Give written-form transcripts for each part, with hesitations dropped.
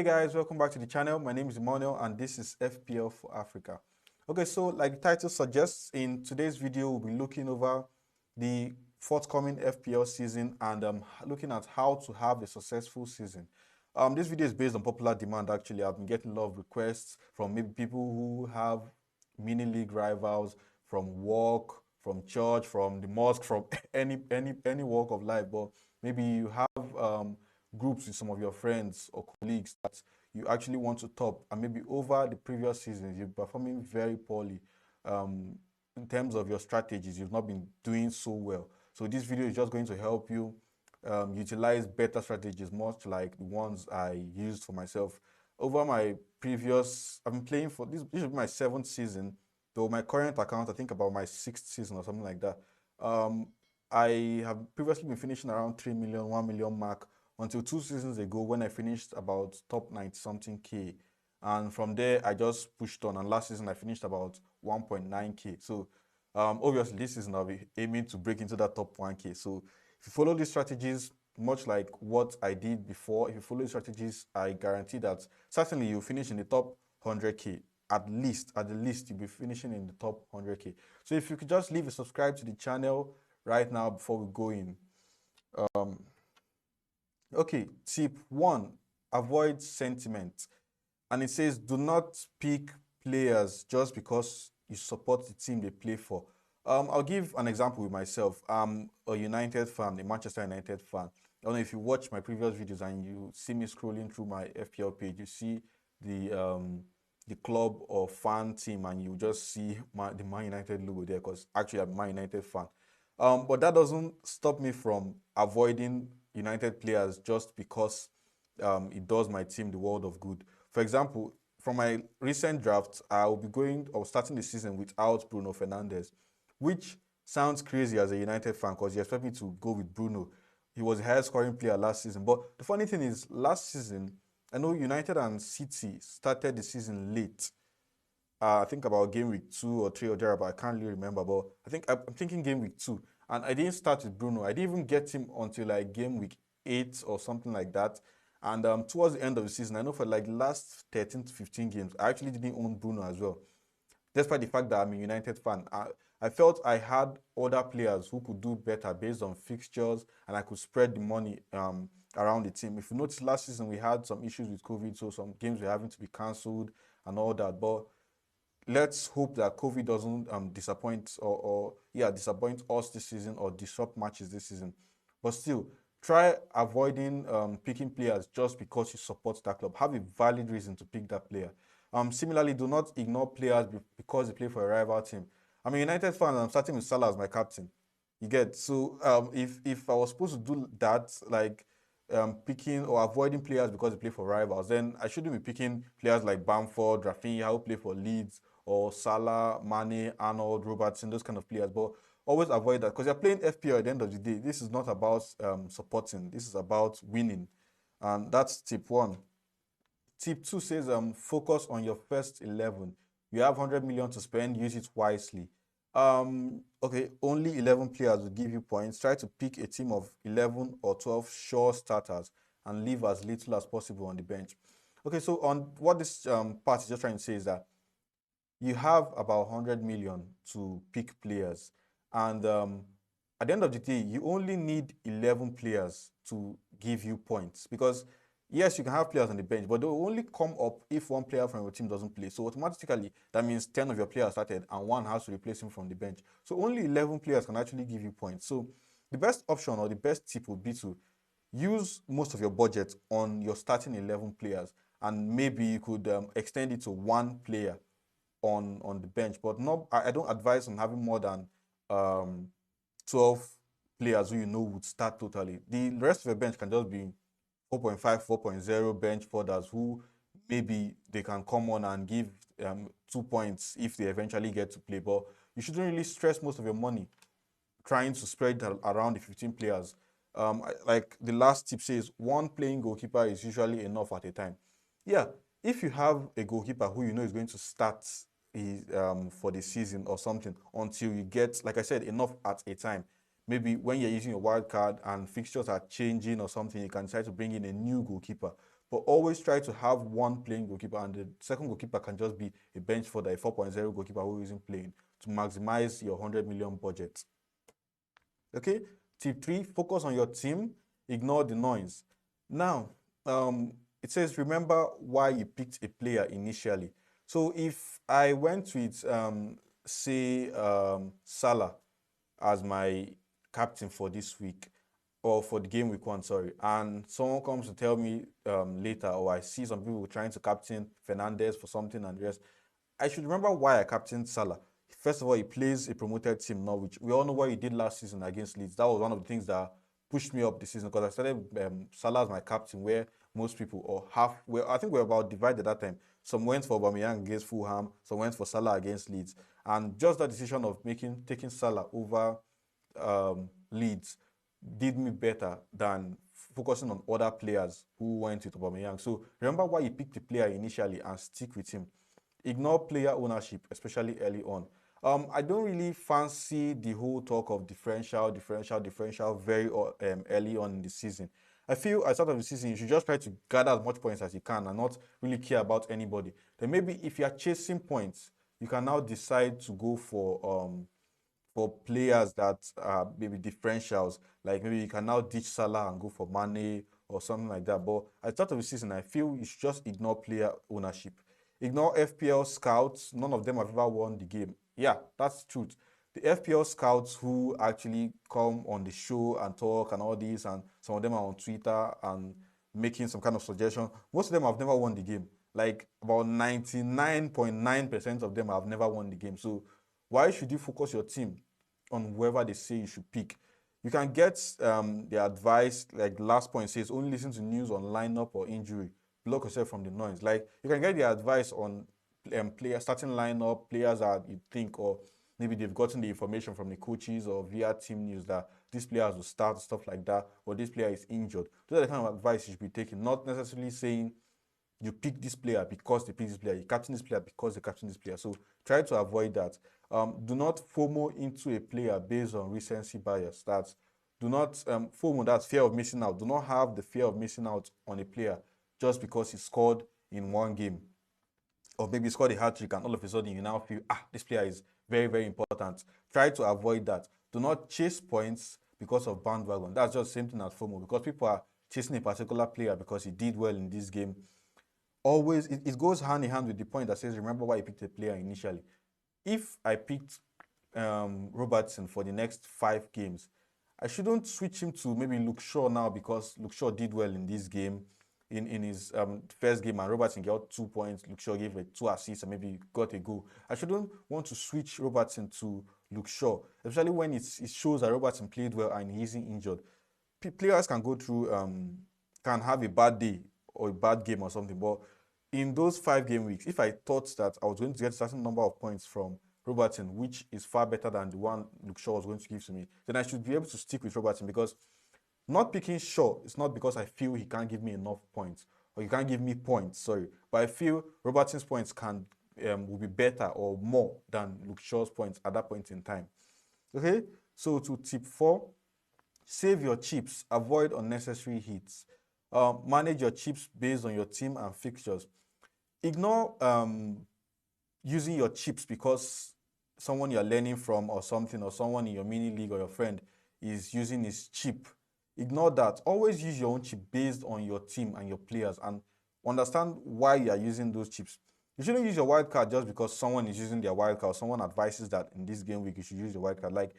guys, welcome back to the channel. My name is Emmanuel and this is FPL for Africa. Okay, so like the title suggests, in today's video we'll be looking over the forthcoming FPL season and looking at how to have a successful season. This video is based on popular demand. Actually, I've been getting a lot of requests from maybe people who have mini league rivals, from work, from church, from the mosque, from any walk of life. But maybe you have groups with some of your friends or colleagues that you actually want to top, and maybe over the previous seasons you're performing very poorly in terms of your strategies. You've not been doing so well. So this video is just going to help you utilize better strategies, much like the ones I used for myself. Over my previous, I've been playing for this will be my 7th season, though my current account, I think about my 6th season or something like that. I have previously been finishing around 3 million, 1 million mark until 2 seasons ago when I finished about top 90 something K. And from there, I just pushed on. And last season, I finished about 1.9K. So obviously, this season, I'll be aiming to break into that top 1K. So if you follow these strategies, much like what I did before, if you follow these strategies, I guarantee that certainly you'll finish in the top 100K. At the least, you'll be finishing in the top 100K. So if you could just leave a subscribe to the channel right now before we go in. Okay, tip 1, avoid sentiment. And it says, do not pick players just because you support the team they play for. I'll give an example with myself. I'm a United fan, a Manchester United fan. I don't know if you watch my previous videos and you see me scrolling through my FPL page, you see the club or fan team, and you just see the Man United logo there, because actually I'm a Man United fan. But that doesn't stop me from avoiding United players just because it does my team the world of good. For example, from my recent draft, I will be starting the season without Bruno Fernandes, which sounds crazy as a United fan because you expect me to go with Bruno. He was the highest scoring player last season. But the funny thing is, last season, I know United and City started the season late. I think about game week 2 or 3 or there, but I can't really remember. But I'm thinking game week 2. And I didn't start with Bruno. I didn't even get him until like game week 8 or something like that. And towards the end of the season, I know for like the last 13 to 15 games, I actually didn't own Bruno as well. Despite the fact that I'm a United fan, I felt I had other players who could do better based on fixtures, and I could spread the money around the team. If you notice, last season we had some issues with COVID, so some games were having to be cancelled and all that. But let's hope that COVID doesn't disappoint disappoint us this season or disrupt matches this season. But still, try avoiding picking players just because you support that club. Have a valid reason to pick that player. Similarly, do not ignore players because they play for a rival team. I'm a United fan and I'm starting with Salah as my captain. You get? So if I was supposed to do that, like picking or avoiding players because they play for rivals, then I shouldn't be picking players like Bamford, Rafinha, who play for Leeds, or Salah, Mane, Arnold, Robertson, those kind of players. But always avoid that because you're playing FPL at the end of the day. This is not about supporting. This is about winning. And that's tip 1. Tip 2 says focus on your first 11. You have 100 million to spend, use it wisely. Okay, only 11 players will give you points. Try to pick a team of 11 or 12 sure starters and leave as little as possible on the bench. Okay, so on what this part is just trying to say is that you have about 100 million to pick players, and at the end of the day, you only need 11 players to give you points, because yes, you can have players on the bench, but they will only come up if one player from your team doesn't play. So automatically, that means 10 of your players started and one has to replace him from the bench. So only 11 players can actually give you points. So the best option or the best tip would be to use most of your budget on your starting 11 players, and maybe you could extend it to one player on the bench. But I don't advise on having more than 12 players who you know would start totally. The rest of your bench can just be 4.5, 4.0 bench foders who maybe they can come on and give 2 points if they eventually get to play. But you shouldn't really stress most of your money trying to spread around the 15 players. Like the last tip says, one playing goalkeeper is usually enough at a time. Yeah, if you have a goalkeeper who you know is going to start for the season or something, until you get, like I said, enough at a time. Maybe when you're using your wild card and fixtures are changing or something, you can decide to bring in a new goalkeeper. but always try to have one playing goalkeeper, and the second goalkeeper can just be a bench fodder, a 4.0 goalkeeper who isn't playing to maximize your 100 million budget. Okay, tip three, focus on your team, ignore the noise. Now, it says remember why you picked a player initially. So if I went with, say, Salah as my captain for this week, or for the game week one, sorry, and someone comes to tell me later, or I see some people trying to captain Fernandez for something and the rest, I should remember why I captained Salah. First of all, he plays a promoted team, Norwich. We all know what he did last season against Leeds. That was one of the things that pushed me up this season because I started Salah as my captain, where most people, or half, well, I think we were about divided that time. Some went for Aubameyang against Fulham, some went for Salah against Leeds. And just that decision of taking Salah over Leeds did me better than focusing on other players who went with Aubameyang. So remember why you picked the player initially and stick with him. Ignore player ownership, especially early on. I don't really fancy the whole talk of differential very early on in the season. I feel at the start of the season, you should just try to gather as much points as you can and not really care about anybody. Then maybe if you are chasing points, you can now decide to go for players that are maybe differentials. Like maybe you can now ditch Salah and go for Mane or something like that. But at the start of the season, I feel you should just ignore player ownership. Ignore FPL scouts. None of them have ever won the game. Yeah, that's the truth. The FPL scouts who actually come on the show and talk and all this, and some of them are on Twitter and making some kind of suggestion. Most of them have never won the game. Like about 99.9% of them have never won the game. So why should you focus your team on whoever they say you should pick? You can get the advice, like the last point says, only listen to news on lineup or injury. Block yourself from the noise. Like you can get the advice on player starting lineup, players that you think, or maybe they've gotten the information from the coaches or via team news that these players will start, stuff like that, or this player is injured. Those are the kind of advice you should be taking, not necessarily saying you pick this player because they pick this player, you captain this player because they captain this player. So try to avoid that. Do not FOMO into a player based on recency bias. Do not FOMO, that's fear of missing out. Do not have the fear of missing out on a player just because he scored in one game, or maybe scored a hat trick and all of a sudden you now feel, this player is very, very important. Try to avoid that. Do not chase points because of bandwagon. That's just the same thing as FOMO, because people are chasing a particular player because he did well in this game. Always, it goes hand in hand with the point that says, remember why you picked a player initially. If I picked Robertson for the next 5 games, I shouldn't switch him to maybe Luke Shaw now because Luke Shaw did well in this game, in his first game, and Robertson got 2 points. Luke Shaw gave 2 assists and maybe got a goal. I shouldn't want to switch Robertson to Luke Shaw, especially when it shows that Robertson played well and he isn't injured. Players can go through, can have a bad day or a bad game or something, but in those 5 game weeks, if I thought that I was going to get a certain number of points from Robertson, which is far better than the one Luke Shaw was going to give to me, then I should be able to stick with Robertson. Because not picking Shaw is not because I feel he can't give me enough points or he can't give me points, sorry, but I feel Robertson's points will be better or more than Luke Shaw's points at that point in time. Okay, so to tip 4, save your chips, avoid unnecessary hits. Manage your chips based on your team and fixtures. Ignore using your chips because someone you're learning from or something, or someone in your mini league or your friend is using his chip. Ignore that. Always use your own chip based on your team and your players, and understand why you are using those chips. You shouldn't use your wild card just because someone is using their wild card. Someone advises that in this game week you should use your wild card. Like,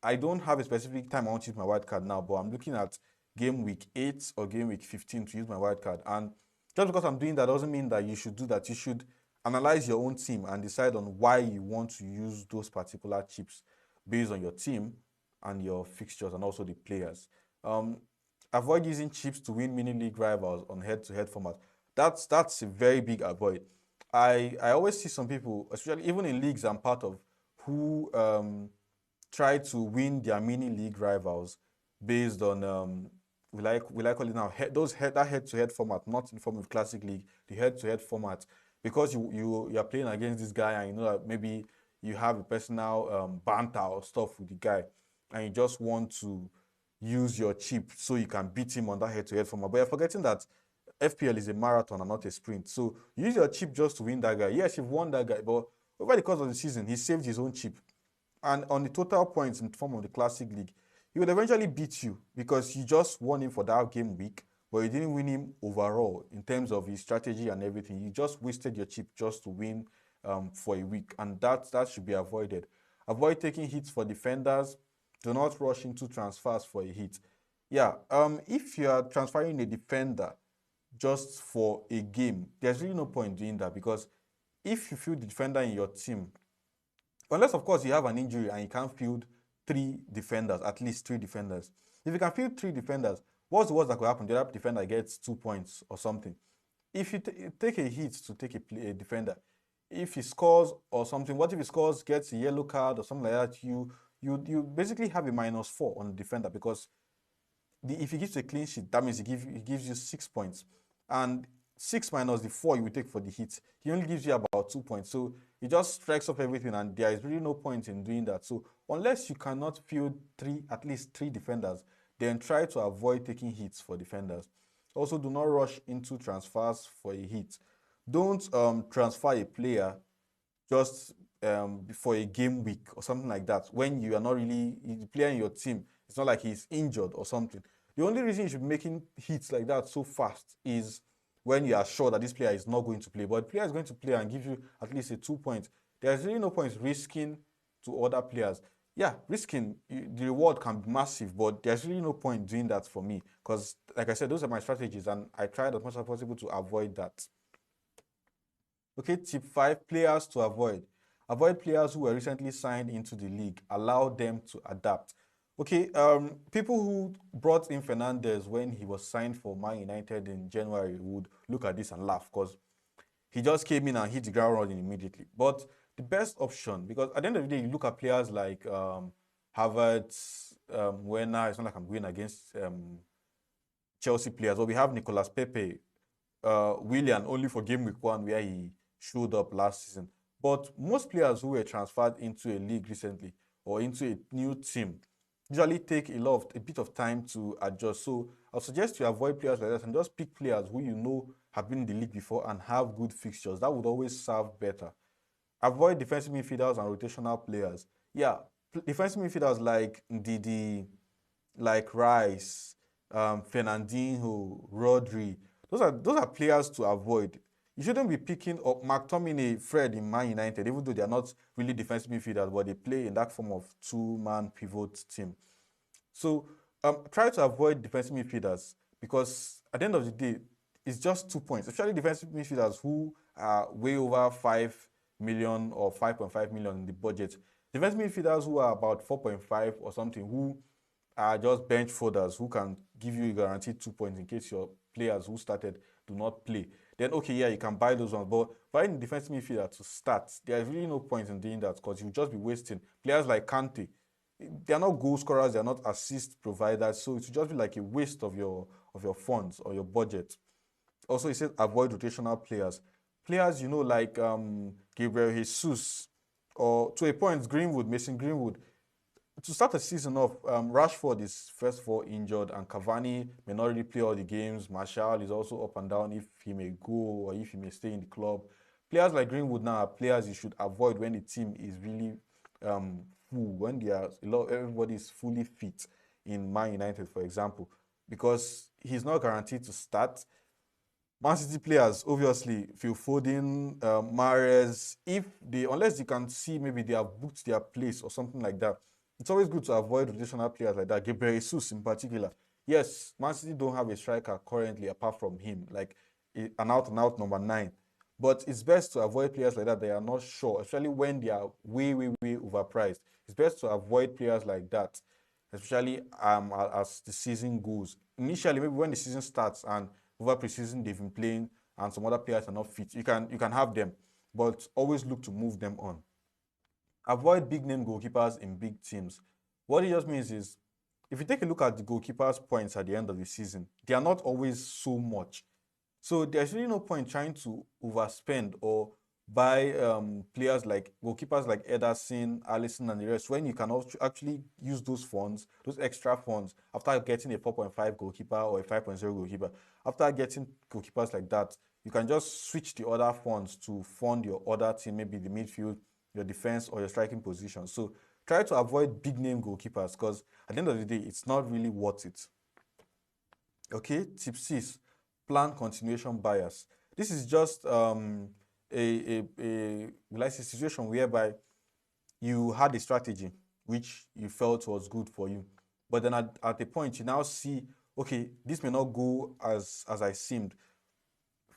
I don't have a specific time I want to use my wild card now, but I'm looking at game week 8 or game week 15 to use my wild card. And just because I'm doing that doesn't mean that you should do that. You should analyze your own team and decide on why you want to use those particular chips based on your team and your fixtures and also the players. Avoid using chips to win mini league rivals on head-to-head format. That's a very big avoid. I always see some people, especially even in leagues I'm part of, who try to win their mini league rivals based on we like call it now that head-to-head format, not in form of classic league, the head-to-head format, because you are playing against this guy and you know that maybe you have a personal banter or stuff with the guy, and you just want to use your chip so you can beat him on that head-to-head format. But you're forgetting that FPL is a marathon and not a sprint. So you use your chip just to win that guy. Yes, you've won that guy, but over the course of the season, he saved his own chip. And on the total points in form of the Classic League, he would eventually beat you because you just won him for that game week, but you didn't win him overall in terms of his strategy and everything. You just wasted your chip just to win for a week, and that should be avoided. Avoid taking hits for defenders. Do not rush into transfers for a hit. Yeah, if you are transferring a defender just for a game, there's really no point doing that because if you feel the defender in your team, unless of course you have an injury and you can't field three defenders, at least three defenders. If you can field three defenders, what's the worst that could happen? The other defender gets 2 points or something. If you take a hit to take a defender, if he scores or something, what if he scores, gets a yellow card or something like that? You basically have a -4 on the defender because if he gives a clean sheet, that means he gives you 6 points. And 6 minus the 4 you will take for the hit, he only gives you about 2 points. So he just strikes up everything, and there is really no point in doing that. So unless you cannot field at least three defenders, then try to avoid taking hits for defenders. Also, do not rush into transfers for a hit. Don't transfer a player just for a game week or something like that when you are not really the player in your team. It's not like he's injured or something. The only reason you should be making hits like that so fast is when you are sure that this player is not going to play. But the player is going to play and give you at least a 2 point. There's really no point risking to other players. Yeah, risking, the reward can be massive, but there's really no point doing that for me because, like I said, those are my strategies and I tried as much as possible to avoid that. Okay, tip 5, players to avoid. Avoid players who were recently signed into the league. Allow them to adapt. Okay, people who brought in Fernandez when he was signed for Man United in January would look at this and laugh because he just came in and hit the ground running immediately. But the best option, because at the end of the day, you look at players like Havertz, Werner. It's not like I'm going against Chelsea players, but we have Nicolas Pepe, Willian only for game week 1 where he showed up last season. But most players who were transferred into a league recently or into a new team usually take a bit of time to adjust. So I'll suggest you avoid players like that and just pick players who you know have been in the league before and have good fixtures. That would always serve better. Avoid defensive midfielders and rotational players. Yeah, defensive midfielders like Ndidi, like Rice, Fernandinho, Rodri. Those are players to avoid. You shouldn't be picking up McTominay, Fred in Man United, even though they are not really defensive midfielders, but they play in that form of two-man pivot team. So try to avoid defensive midfielders because at the end of the day, it's just 2 points, especially defensive midfielders who are way over 5 million or 5.5 million in the budget. Defensive midfielders who are about 4.5 or something, who are just bench folders who can give you a guaranteed 2 points in case your players who started do not play. Then okay, yeah, you can buy those ones. But buying defensive midfielder to start, there's really no point in doing that because you'll just be wasting. Players like Kante, they're not goal scorers, they're not assist providers, so it will just be like a waste of your funds or your budget. Also, he said avoid rotational players. Players, like Gabriel Jesus, or to a point, Mason Greenwood. To start the season off, Rashford is first of all injured, and Cavani may not really play all the games. Martial is also up and down if he may go or if he may stay in the club. Players like Greenwood now are players you should avoid when the team is really full, when everybody is fully fit in Man United, for example, because he's not guaranteed to start. Man City players, obviously, Phil Foden, Mahrez, unless you can see maybe they have booked their place or something like that, it's always good to avoid rotational players like that. Gabriel Jesus in particular. Yes, Man City don't have a striker currently apart from him, like an out-and-out number 9. But it's best to avoid players like that. They are not sure, especially when they are way, way, way overpriced. It's best to avoid players like that, especially as the season goes. Initially, maybe when the season starts and over preseason they've been playing and some other players are not fit, you can have them, but always look to move them on. Avoid big name goalkeepers in big teams. What it just means is, if you take a look at the goalkeepers' points at the end of the season, they are not always so much. So there's really no point trying to overspend or buy players like goalkeepers like Ederson, Alisson, and the rest, when you can also actually use those funds, those extra funds, after getting a 4.5 goalkeeper or a 5.0 goalkeeper, after getting goalkeepers like that, you can just switch the other funds to fund your other team, maybe the midfield, your defense, or your striking position. So try to avoid big name goalkeepers because at the end of the day, it's not really worth it. Okay, tip six, plan continuation bias. This is just will I say situation whereby you had a strategy which you felt was good for you, but then at a point you now see, okay, this may not go as I seemed.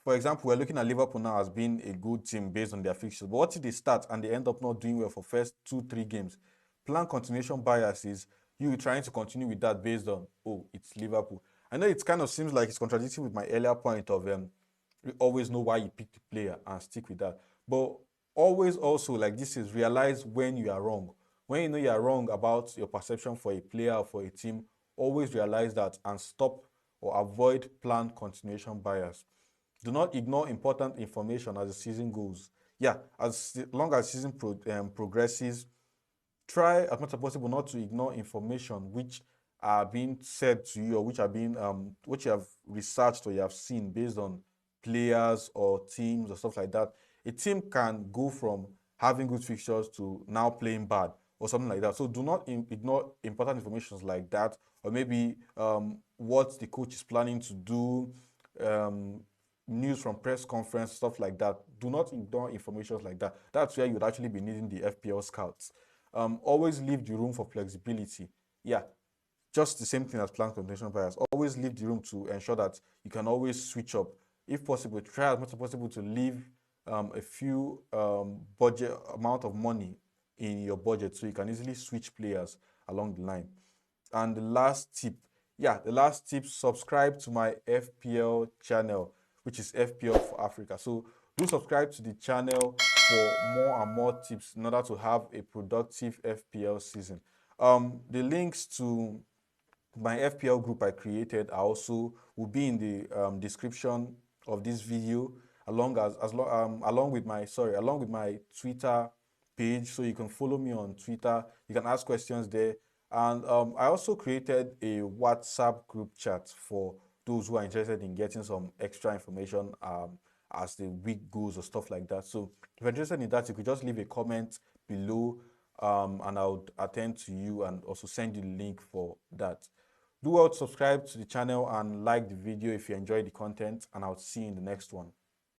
For example, we're looking at Liverpool now as being a good team based on their fixtures. But what if they start and they end up not doing well for first 2, 3 games? Plan continuation bias is you trying to continue with that based on, oh, it's Liverpool. I know it kind of seems like it's contradicting with my earlier point of you always know why you pick the player and stick with that. But always also, like this is, realize when you are wrong. When you know you are wrong about your perception for a player or for a team, always realize that and stop or avoid planned continuation bias. Do not ignore important information as the season goes. Yeah, as long as season progresses, try as much as possible not to ignore information which are being said to you or which are being which you have researched or you have seen based on players or teams or stuff like that. A team can go from having good fixtures to now playing bad or something like that. So do not ignore important information like that, or maybe what the coach is planning to do, um, news from press conference, stuff like that. Do not ignore information like that. That's where you would actually be needing the FPL scouts. Always leave the room for flexibility. Yeah, just the same thing as plan continuation bias. Always leave the room to ensure that you can always switch up. If possible, try as much as possible to leave a few budget amount of money in your budget so you can easily switch players along the line. And the last tip, yeah, the last tip, subscribe to my FPL channel, which is FPL for Africa. So do subscribe to the channel for more and more tips in order to have a productive FPL season. The links to my FPL group I created are also will be in the description of this video, along with my Twitter page, so you can follow me on Twitter. You can ask questions there, and I also created a WhatsApp group chat for those who are interested in getting some extra information as the week goes or stuff like that. So if you're interested in that, you could just leave a comment below, and I'll attend to you and also send you the link for that. Do well to subscribe to the channel and like the video if you enjoyed the content, and I'll see you in the next one.